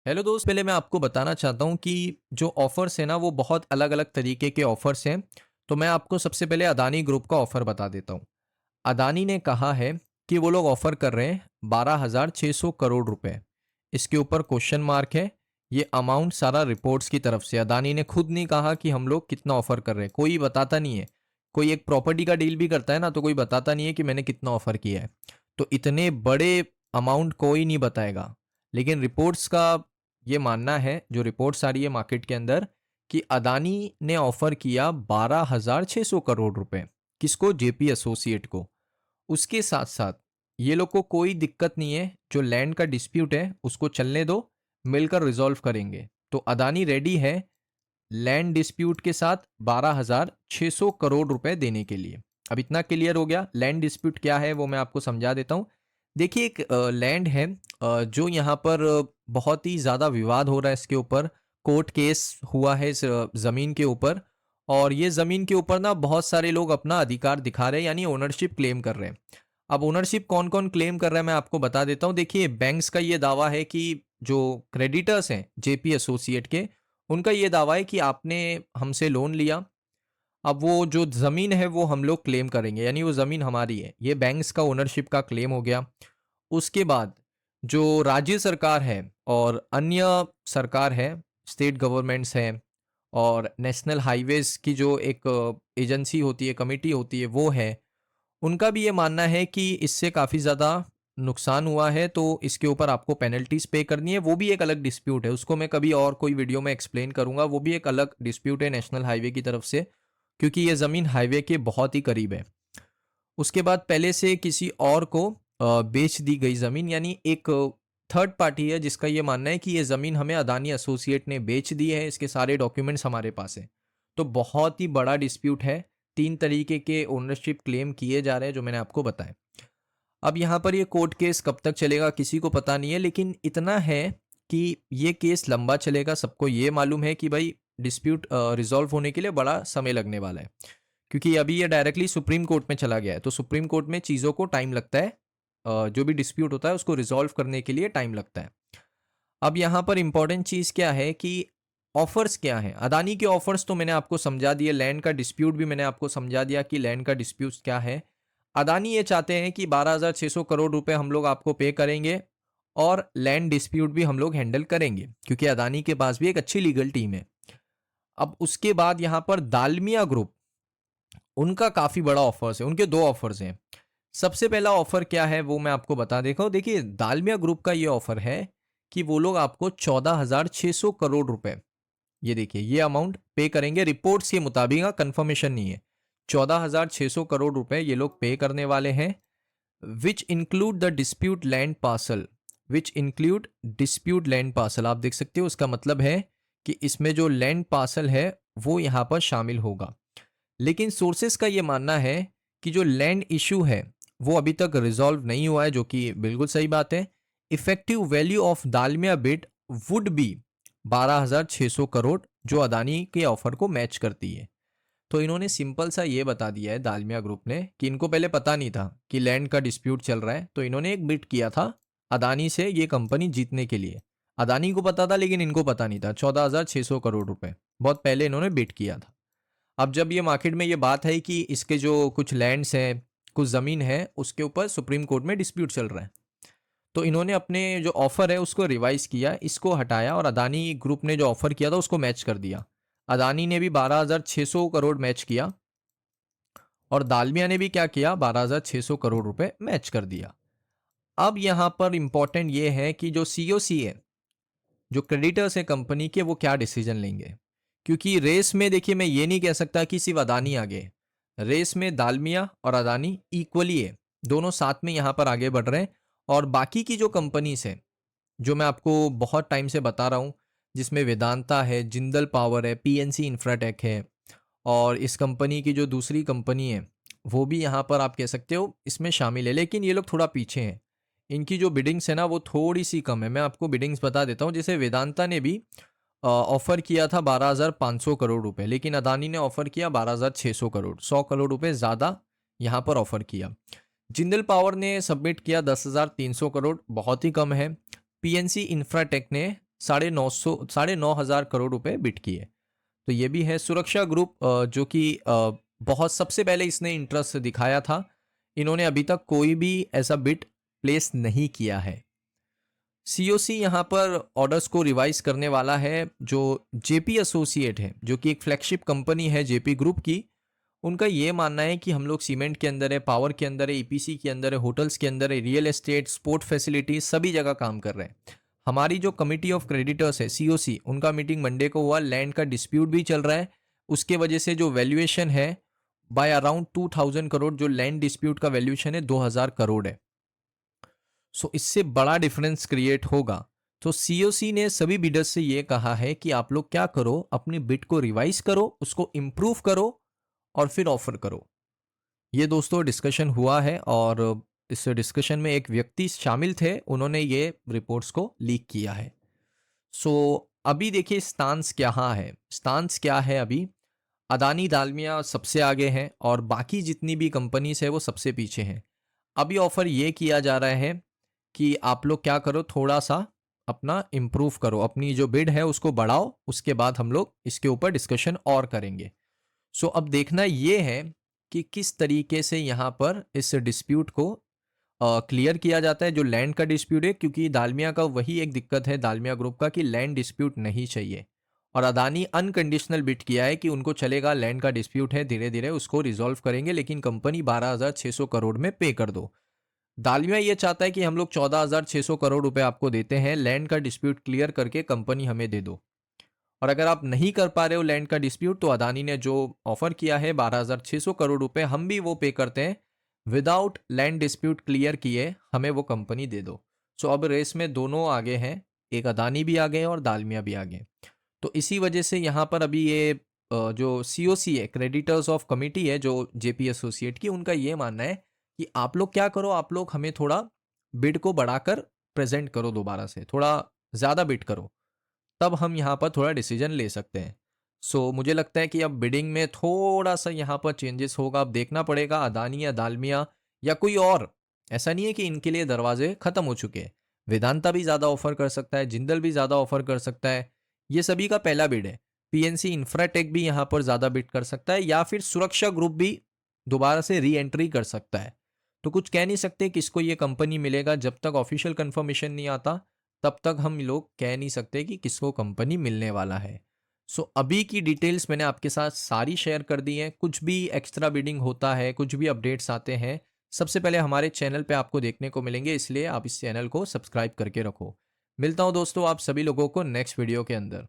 Hello दोस्त, पहले मैं आपको बताना चाहता हूँ कि जो ऑफ़र्स हैं ना वो बहुत अलग-अलग तरीके के ऑफ़र्स हैं। तो मैं आपको सबसे पहले अदानी ग्रुप का ऑफ़र बता देता हूँ। अदानी ने कहा है कि वो लोग ऑफ़र कर रहे हैं 12,600 करोड़ रुपए। इसके ऊपर क्वेश्चन मार्क है। ये अमाउंट सारा रिपोर्ट्स की तरफ से, अदानी ने खुद नहीं कहा कि हम लोग कितना ऑफ़र कर रहे हैं, कोई बताता नहीं है। कोई एक प्रॉपर्टी का डील भी करता है ना, तो कोई बताता नहीं है कि मैंने कितना ऑफ़र किया है। तो इतने बड़े अमाउंट कोई नहीं बताएगा। लेकिन रिपोर्ट्स का ये मानना है, जो रिपोर्ट्स आ रही है मार्केट के अंदर, कि अदानी ने ऑफ़र किया 12,600 करोड़ रुपए। किसको? जेपी एसोसिएट को। उसके साथ-साथ ये लोग को कोई दिक्कत नहीं है, जो लैंड का डिस्प्यूट है उसको चलने दो, मिलकर रिज़ॉल्व करेंगे। तो अदानी रेडी है लैंड डिस्प्यूट के साथ 12,600 करोड़ रुपए देने के लिए। अब इतना क्लियर हो गया। लैंड डिस्प्यूट क्या है वो मैं आपको समझा देता हूँ। देखिए, एक लैंड है जो यहाँ पर बहुत ही ज़्यादा विवाद हो रहा है इसके ऊपर। कोर्ट केस हुआ है इस ज़मीन के ऊपर, और ये ज़मीन के ऊपर ना बहुत सारे लोग अपना अधिकार दिखा रहे हैं, यानी ओनरशिप क्लेम कर रहे हैं। अब ओनरशिप कौन-कौन क्लेम कर रहा है मैं आपको बता देता हूँ। देखिए, बैंक्स का ये दावा है कि जो क्रेडिटर्स हैं जेपी एसोसिएट के, उनका ये दावा है कि आपने हमसे लोन लिया, अब वो जो ज़मीन है वो हम लोग क्लेम करेंगे, यानी वो ज़मीन हमारी है। ये बैंक्स का ओनरशिप का क्लेम हो गया। उसके बाद जो राज्य सरकार है और अन्य सरकार है, स्टेट गवर्नमेंट्स हैं, और नेशनल हाईवेज़ की जो एक एजेंसी होती है, कमिटी होती है, वो है। उनका भी ये मानना है कि इससे काफ़ी ज़्यादा नुकसान हुआ है, तो इसके ऊपर आपको पेनल्टीज़ पे करनी है। वो भी एक अलग डिस्प्यूट है, उसको मैं कभी और कोई वीडियो में एक्सप्लेन करूँगा। वो भी एक अलग डिस्प्यूट है नेशनल हाईवे की तरफ से, क्योंकि ये ज़मीन हाईवे के बहुत ही करीब है। उसके बाद पहले से किसी और को बेच दी गई ज़मीन, यानी एक थर्ड पार्टी है जिसका ये मानना है कि ये ज़मीन हमें अदानी एसोसिएट ने बेच दी है, इसके सारे डॉक्यूमेंट्स हमारे पास हैं। तो बहुत ही बड़ा डिस्प्यूट है। 3 तरीके के ओनरशिप क्लेम किए जा रहे हैं जो मैंने आपको बताए। अब यहाँ पर ये कोर्ट केस कब तक चलेगा किसी को पता नहीं है, लेकिन इतना है कि ये केस लंबा चलेगा। सबको ये मालूम है कि भाई डिस्प्यूट रिज़ॉल्व होने के लिए बड़ा समय लगने वाला है, क्योंकि अभी ये डायरेक्टली सुप्रीम कोर्ट में चला गया है। तो सुप्रीम कोर्ट में चीज़ों को टाइम लगता है। जो भी डिस्प्यूट होता है उसको रिज़ॉल्व करने के लिए टाइम लगता है। अब यहाँ पर इम्पोर्टेंट चीज़ क्या है कि ऑफ़र्स क्या हैं? अदानी के ऑफ़र्स तो मैंने आपको समझा दिए, लैंड का डिस्प्यूट भी मैंने आपको समझा दिया कि लैंड का डिस्प्यूट क्या है। अदानी ये चाहते हैं कि 12,600 करोड़ रुपए हम लोग आपको पे करेंगे, और लैंड डिस्प्यूट भी हम लोग हैंडल करेंगे, क्योंकि अदानी के पास भी एक अच्छी लीगल टीम है। अब उसके बाद यहाँ पर दालमिया ग्रुप, उनका काफ़ी बड़ा ऑफ़र्स है, उनके 2 ऑफ़र्स हैं। सबसे पहला ऑफ़र क्या है वो मैं आपको बता देता हूँ। देखिए, दालमिया ग्रुप का ये ऑफ़र है कि वो लोग आपको 14,600 करोड़ रुपए, ये देखिए ये अमाउंट पे करेंगे रिपोर्ट्स के मुताबिक, कंफर्मेशन नहीं है। 14,600 करोड़ रुपए ये लोग पे करने वाले हैं, which include the dispute land parcel. Which include dispute land parcel, आप देख सकते हो उसका मतलब है कि इसमें जो लैंड पार्सल है वो यहाँ पर शामिल होगा। लेकिन सोर्सेस का ये मानना है कि जो लैंड इशू है वो अभी तक रिजॉल्व नहीं हुआ है, जो कि बिल्कुल सही बात है। Effective value of Dalmia bid would be 12,600 crore, जो अदानी के ऑफर को मैच करती है। तो इन्होंने सिंपल सा ये बता दिया है दालमिया ग्रुप ने, कि इनको पहले पता नहीं था कि लैंड का डिस्प्यूट चल रहा है, तो इन्होंने एक बिड किया था अदानी से ये कंपनी जीतने के लिए। अदानी को पता था लेकिन इनको पता नहीं था। 14,600 करोड़ रुपए बहुत पहले इन्होंने बिड किया था। अब जब ये मार्केट में ये बात है कि इसके जो कुछ लैंड्स हैं, कुछ ज़मीन है, उसके ऊपर सुप्रीम कोर्ट में डिस्प्यूट चल रहा है, तो इन्होंने अपने जो ऑफ़र है उसको रिवाइज़ किया, इसको हटाया, और अदानी ग्रुप ने जो ऑफ़र किया था उसको मैच कर दिया। अदानी ने भी 12,600 करोड़ मैच किया, और दालमिया ने भी क्या किया, 12,600 करोड़ रुपए मैच कर दिया। अब यहाँ पर इम्पोर्टेंट ये है कि जो सीओसी है, जो क्रेडिटर्स है कंपनी के, वो क्या डिसीजन लेंगे। क्योंकि रेस में देखिए, मैं ये नहीं कह सकता कि सिर्फ अदानी आगे है। रेस में दालमिया और अदानी इक्वली है, दोनों साथ में यहाँ पर आगे बढ़ रहे हैं। और बाकी की जो कंपनीज हैं, जो मैं आपको बहुत टाइम से बता रहा हूँ, जिसमें वेदांता है, जिंदल पावर है, पीएनसी इंफ्राटेक है, और इस कंपनी की जो दूसरी कंपनी है वो भी यहाँ पर आप कह सकते हो इसमें शामिल है, लेकिन ये लोग थोड़ा पीछे हैं। इनकी जो बिडिंग्स है ना वो थोड़ी सी कम है। मैं आपको बिडिंग्स बता देता हूँ। जैसे वेदांता ने भी ऑफर किया था 12,500 करोड़ रुपए, लेकिन अदानी ने ऑफर किया 12,600 करोड़, 100 करोड़ रुपए ज़्यादा यहाँ पर ऑफर किया। जिंदल पावर ने सबमिट किया 10,300 करोड़, बहुत ही कम है। पीएनसी इंफ्राटेक ने साढ़े नौ हजार करोड़ रुपए बिड किए। तो ये भी है सुरक्षा ग्रुप, जो कि बहुत सबसे पहले इसने इंटरेस्ट दिखाया था। इन्होंने अभी तक कोई भी ऐसा बिड प्लेस नहीं किया है। सीओसी यहाँ पर ऑर्डर्स को रिवाइज करने वाला है। जो जेपी एसोसिएट है, जो कि एक फ्लैगशिप कंपनी है जेपी ग्रुप की, उनका ये मानना है कि हम लोग सीमेंट के अंदर है, पावर के अंदर है, ईपीसी के अंदर है, होटल्स के अंदर है, रियल एस्टेट, स्पोर्ट फैसिलिटी, सभी जगह काम कर रहे हैं। हमारी जो कमिटी ऑफ क्रेडिटर्स है सीओसी, उनका मीटिंग मंडे को हुआ। लैंड का डिस्प्यूट भी चल रहा है। उसके वजह से जो वैल्यूएशन है बाय अराउंड 2000 करोड़, जो लैंड डिस्प्यूट का वैल्यूएशन है 2000 करोड़ है। सो इससे बड़ा डिफरेंस क्रिएट होगा। तो सीओसी ने सभी बिडर्स से ये कहा है कि आप लोग क्या करो, अपनी बिड को रिवाइज करो, उसको इम्प्रूव करो और फिर ऑफर करो। ये दोस्तों डिस्कशन हुआ है और इस डिस्कशन में एक व्यक्ति शामिल थे, उन्होंने ये रिपोर्ट्स को लीक किया है। सो अभी देखिए स्टांस क्या है अभी। अदानी दालमिया सबसे आगे हैं और बाकी जितनी भी कंपनीज है वो सबसे पीछे हैं। अभी ऑफर ये किया जा रहा है कि आप लोग क्या करो, थोड़ा सा अपना इम्प्रूव करो, अपनी जो बिड है उसको बढ़ाओ, उसके बाद हम लोग इसके ऊपर डिस्कशन और करेंगे। सो अब देखना ये है कि किस तरीके से यहाँ पर इस डिस्प्यूट को क्लियर किया जाता है, जो लैंड का डिस्प्यूट है। क्योंकि दालमिया का वही एक दिक्कत है दालमिया ग्रुप का, कि लैंड डिस्प्यूट नहीं चाहिए। और अदानी अनकंडीशनल बिट किया है कि उनको चलेगा, लैंड का डिस्प्यूट है, धीरे धीरे उसको रिजॉल्व करेंगे, लेकिन कंपनी 12,600 करोड़ में पे कर दो। दालमिया ये चाहता है कि हम लोग 14,600 करोड़ रुपए आपको देते हैं, लैंड का डिस्प्यूट क्लियर करके कंपनी हमें दे दो। और अगर आप नहीं कर पा रहे हो लैंड का डिस्प्यूट, तो अदानी ने जो ऑफर किया है 12,600 करोड़ रुपए, हम भी वो पे करते हैं, विदाउट लैंड डिस्प्यूट क्लियर किए हमें वो कंपनी दे दो। सो अब रेस में दोनों आगे हैं, एक अदानी भी आगे और दालमिया भी आगे। तो इसी वजह से यहाँ पर अभी ये जो सीओसी है, क्रेडिटर्स ऑफ कमिटी है, जो जेपी एसोसिएट की, उनका ये मानना है कि आप लोग क्या करो, आप लोग हमें थोड़ा बिड को बढ़ाकर प्रेजेंट करो, दोबारा से थोड़ा ज़्यादा बिड करो, तब हम यहाँ पर थोड़ा डिसीजन ले सकते हैं। सो मुझे लगता है कि अब बिडिंग में थोड़ा सा यहाँ पर चेंजेस होगा। अब देखना पड़ेगा अदानी या दालमिया या कोई और, ऐसा नहीं है कि इनके लिए दरवाजे खत्म हो चुके हैं। वेदांता भी ज़्यादा ऑफर कर सकता है, जिंदल भी ज़्यादा ऑफर कर सकता है। ये सभी का पहला बिड है। पीएनसी इंफ्राटेक भी यहाँ पर ज़्यादा बिड कर सकता है, या फिर सुरक्षा ग्रुप भी दोबारा से री एंट्री कर सकता है। तो कुछ कह नहीं सकते किसको ये कंपनी मिलेगा, जब तक ऑफिशियल कंफर्मेशन नहीं आता तब तक हम लोग कह नहीं सकते कि किसको कंपनी मिलने वाला है। सो अभी की डिटेल्स मैंने आपके साथ सारी शेयर कर दी हैं। कुछ भी एक्स्ट्रा बिडिंग होता है, कुछ भी अपडेट्स आते हैं, सबसे पहले हमारे चैनल पे आपको देखने को मिलेंगे, इसलिए आप इस चैनल को सब्सक्राइब करके रखो। मिलता हूँ दोस्तों आप सभी लोगों को नेक्स्ट वीडियो के अंदर।